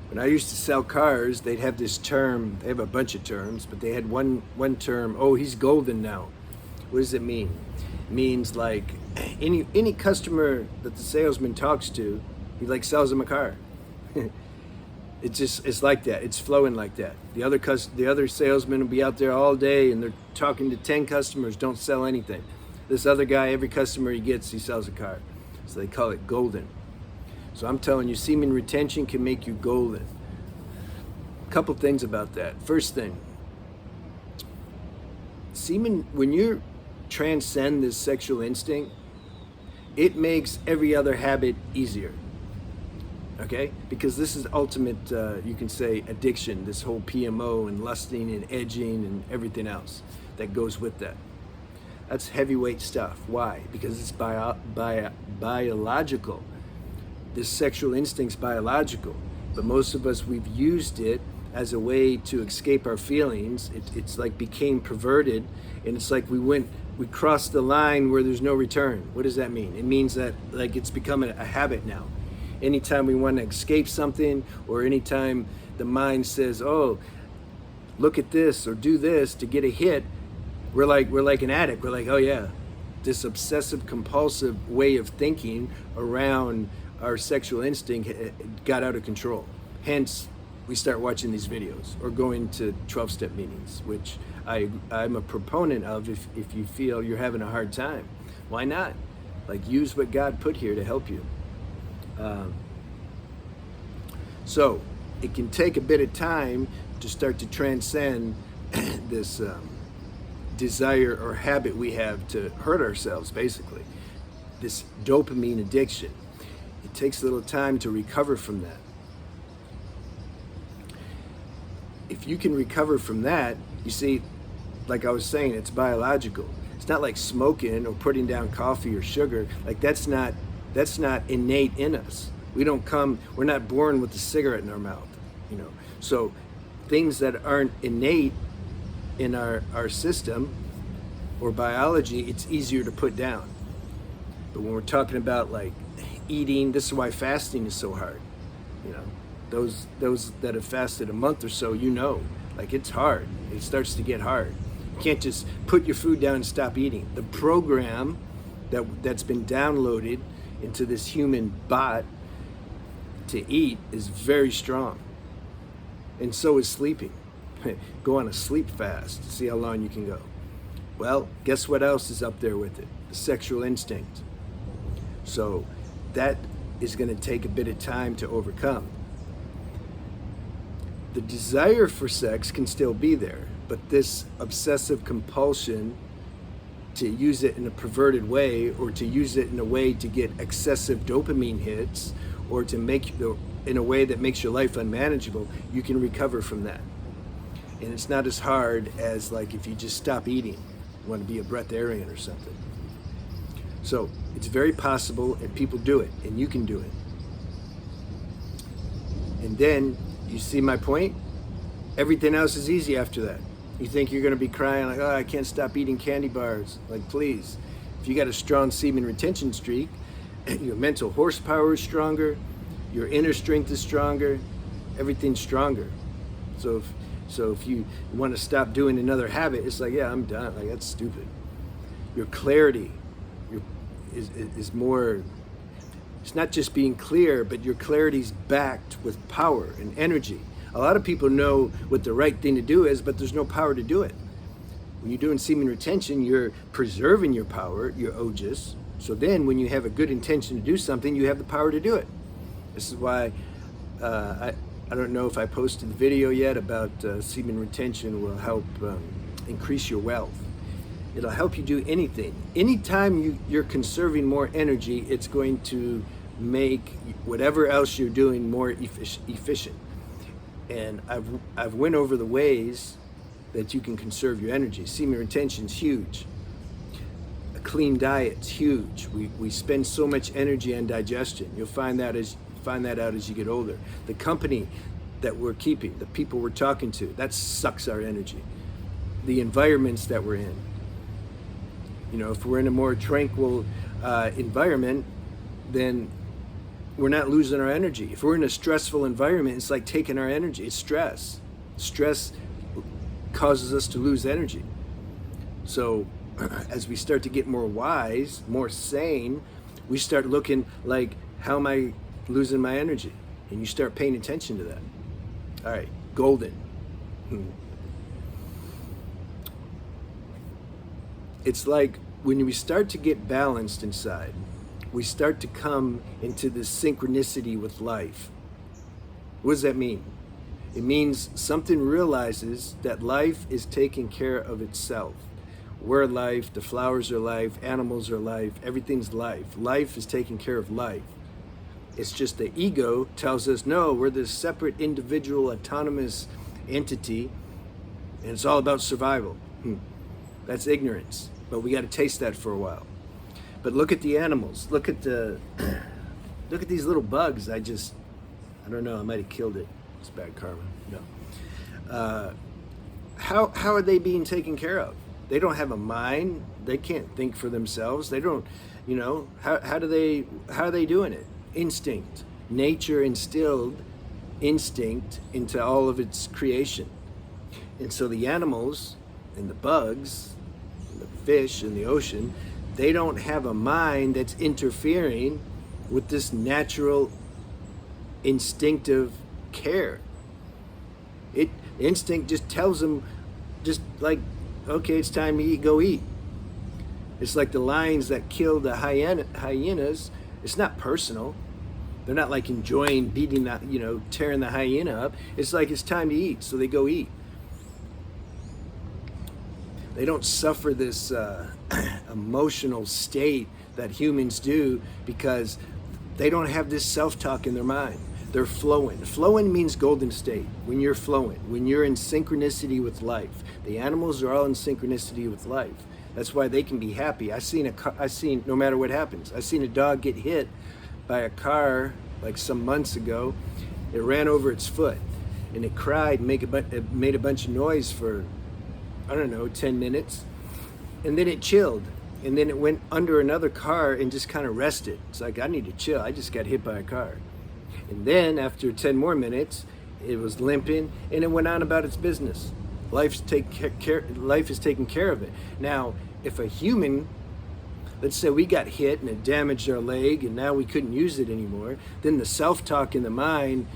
When I used to sell cars, they'd have this term. They have a bunch of terms, but they had one term. Oh, he's golden now. What does it mean? It means like any customer that the salesman talks to, he like sells them a car. It's like that. It's flowing like that. The other salesman will be out there all day and they're talking to 10 customers, don't sell anything. This other guy, every customer he gets, he sells a car. So they call it golden. So I'm telling you, semen retention can make you golden. A couple things about that. First thing, semen, when you transcend this sexual instinct, it makes every other habit easier. Okay? Because this is ultimate, you can say, addiction, this whole PMO and lusting and edging and everything else that goes with that. That's heavyweight stuff. Why? Because it's biological. This sexual instinct's biological. But most of us, we've used it as a way to escape our feelings. It's like became perverted, and it's like we crossed the line where there's no return. What does that mean? It means that like it's become a habit now. Anytime we want to escape something, or anytime the mind says, oh, look at this or do this to get a hit, we're like an addict. We're like, oh yeah, this obsessive compulsive way of thinking around our sexual instinct got out of control. Hence, we start watching these videos or going to 12-step meetings, which I'm a proponent of. If you feel you're having a hard time, why not? Like, use what God put here to help you. So it can take a bit of time to start to transcend this desire or habit we have to hurt ourselves, basically. This dopamine addiction. It takes a little time to recover from that. If you can recover from that, you see, like I was saying, it's biological. It's not like smoking or putting down coffee or sugar. Like that's not innate in us. We're not born with a cigarette in our mouth, you know. So things that aren't innate in our system or biology, it's easier to put down. But when we're talking about like eating, this is why fasting is so hard. You know, those that have fasted a month or so, you know, like it's hard. It starts to get hard. You can't just put your food down and stop eating. The program that's been downloaded into this human bot to eat is very strong. And so is sleeping. Go on a sleep fast, see how long you can go. Well, guess what else is up there with it? The sexual instinct. So that is going to take a bit of time to overcome. The desire for sex can still be there, but this obsessive compulsion to use it in a perverted way, or to use it in a way to get excessive dopamine hits, or to make in a way that makes your life unmanageable, you can recover from that. And it's not as hard as like if you just stop eating, you want to be a breatharian or something. So it's very possible, and people do it, and you can do it. And then, you see my point? Everything else is easy after that. You think you're going to be crying like, oh, I can't stop eating candy bars. Like, please. If you got a strong semen retention streak, your mental horsepower is stronger, your inner strength is stronger, everything's stronger. So if you want to stop doing another habit, it's like, yeah, I'm done. Like, that's stupid. Your clarity is more, it's not just being clear, but your clarity's backed with power and energy. A lot of people know what the right thing to do is, but there's no power to do it. When you're doing semen retention, you're preserving your power, your ojas. So then when you have a good intention to do something, you have the power to do it. This is why I don't know if I posted the video yet about semen retention will help increase your wealth. It'll help you do anything. Anytime you're conserving more energy, it's going to make whatever else you're doing more efficient. And I've went over the ways that you can conserve your energy. Semen retention's huge. A clean diet's huge. We spend so much energy on digestion. You'll find that out as you get older. The company that we're keeping, the people we're talking to, that sucks our energy. The environments that we're in. You know, if we're in a more tranquil environment, then we're not losing our energy. If we're in a stressful environment, it's like taking our energy. It's stress. Stress causes us to lose energy. So as we start to get more wise, more sane, we start looking like, how am I losing my energy? And you start paying attention to that. All right, golden. It's like when we start to get balanced inside, we start to come into this synchronicity with life. What does that mean? It means something realizes that life is taking care of itself. We're life, the flowers are life, animals are life, everything's life. Life is taking care of life. It's just the ego tells us, no, we're this separate individual autonomous entity and it's all about survival. That's ignorance, but we got to taste that for a while. But look at the animals. Look at these little bugs. I don't know, I might have killed it. It's bad karma. No. How are they being taken care of? They don't have a mind. They can't think for themselves. They don't, how are they doing it? Instinct. Nature instilled instinct into all of its creation. And so the animals and the bugs, and the fish in the ocean, they don't have a mind that's interfering with this natural instinctive care. Instinct just tells them, just like, okay, it's time to eat, go eat. It's like the lions that kill the hyenas. It's not personal. They're not like enjoying beating that, tearing the hyena up. It's like it's time to eat, so they go eat. They don't suffer this emotional state that humans do because they don't have this self-talk in their mind. They're flowing. Flowing means golden state. When you're flowing, when you're in synchronicity with life. The animals are all in synchronicity with life. That's why they can be happy. I seen no matter what happens. I seen a dog get hit by a car like some months ago. It ran over its foot and it cried, it made a bunch of noise for, 10 minutes. And then it chilled. And then it went under another car and just kind of rested. It's like, I need to chill. I just got hit by a car. And then after 10 more minutes, it was limping and it went on about its business. Life is taking care of it. Now, if a human, let's say we got hit and it damaged our leg and now we couldn't use it anymore, then the self-talk in the mind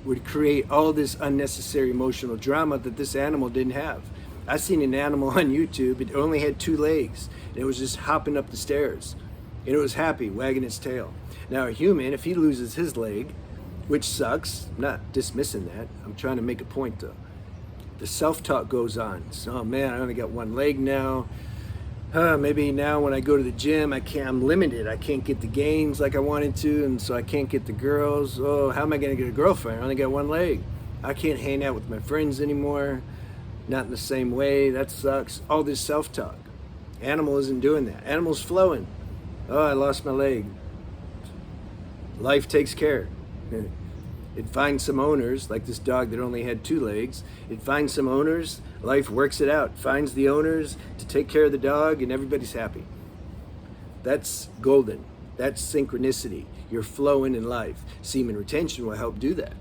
would create all this unnecessary emotional drama that this animal didn't have. I seen an animal on YouTube, it only had 2 legs. And it was just hopping up the stairs. And it was happy, wagging its tail. Now a human, if he loses his leg, which sucks, I'm not dismissing that, I'm trying to make a point though. The self-talk goes on. So, oh man, I only got 1 leg now. Maybe now when I go to the gym, I'm limited. I can't get the gains like I wanted to, and so I can't get the girls. Oh, how am I gonna get a girlfriend? I only got 1 leg. I can't hang out with my friends anymore. Not in the same way, that sucks. All this self-talk. Animal isn't doing that. Animal's flowing. Oh, I lost my leg. Life takes care. It finds some owners, like this dog that only had 2 legs. It finds some owners, life works it out, finds the owners to take care of the dog, and everybody's happy. That's golden. That's synchronicity. You're flowing in life. Semen retention will help do that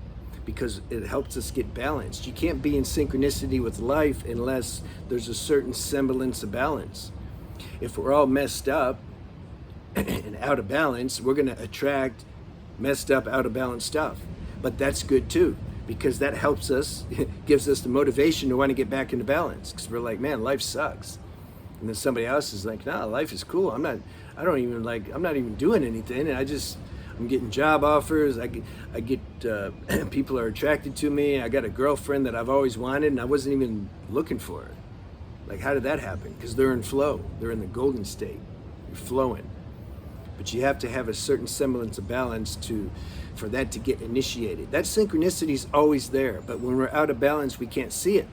because it helps us get balanced. You can't be in synchronicity with life unless there's a certain semblance of balance. If we're all messed up and out of balance, we're going to attract messed up, out of balance stuff. But that's good too, because that helps us, gives us the motivation to want to get back into balance. Because we're like, man, life sucks. And then somebody else is like, nah, life is cool. I'm not even doing anything. And I'm getting job offers. I get people are attracted to me. I got a girlfriend that I've always wanted and I wasn't even looking for her. Like, how did that happen? Because they're in flow. They're in the golden state. You're flowing. But you have to have a certain semblance of balance for that to get initiated. That synchronicity is always there, but when we're out of balance, we can't see it.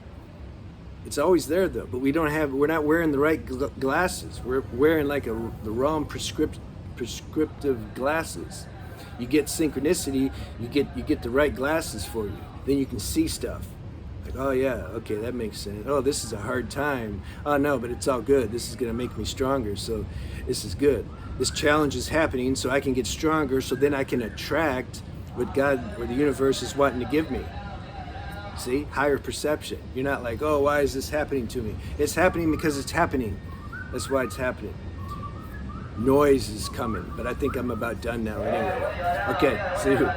It's always there though, but we're not wearing the right glasses. We're wearing like the wrong prescriptive glasses. You get synchronicity, you get the right glasses for you. Then you can see stuff. Like, oh yeah, okay, that makes sense. Oh, this is a hard time. Oh no, but it's all good. This is gonna make me stronger, so this is good. This challenge is happening so I can get stronger, so then I can attract what God or the universe is wanting to give me. See, higher perception. You're not like, oh, why is this happening to me? It's happening because it's happening. That's why it's happening. Noise is coming, but I think I'm about done now anyway. Okay, see you.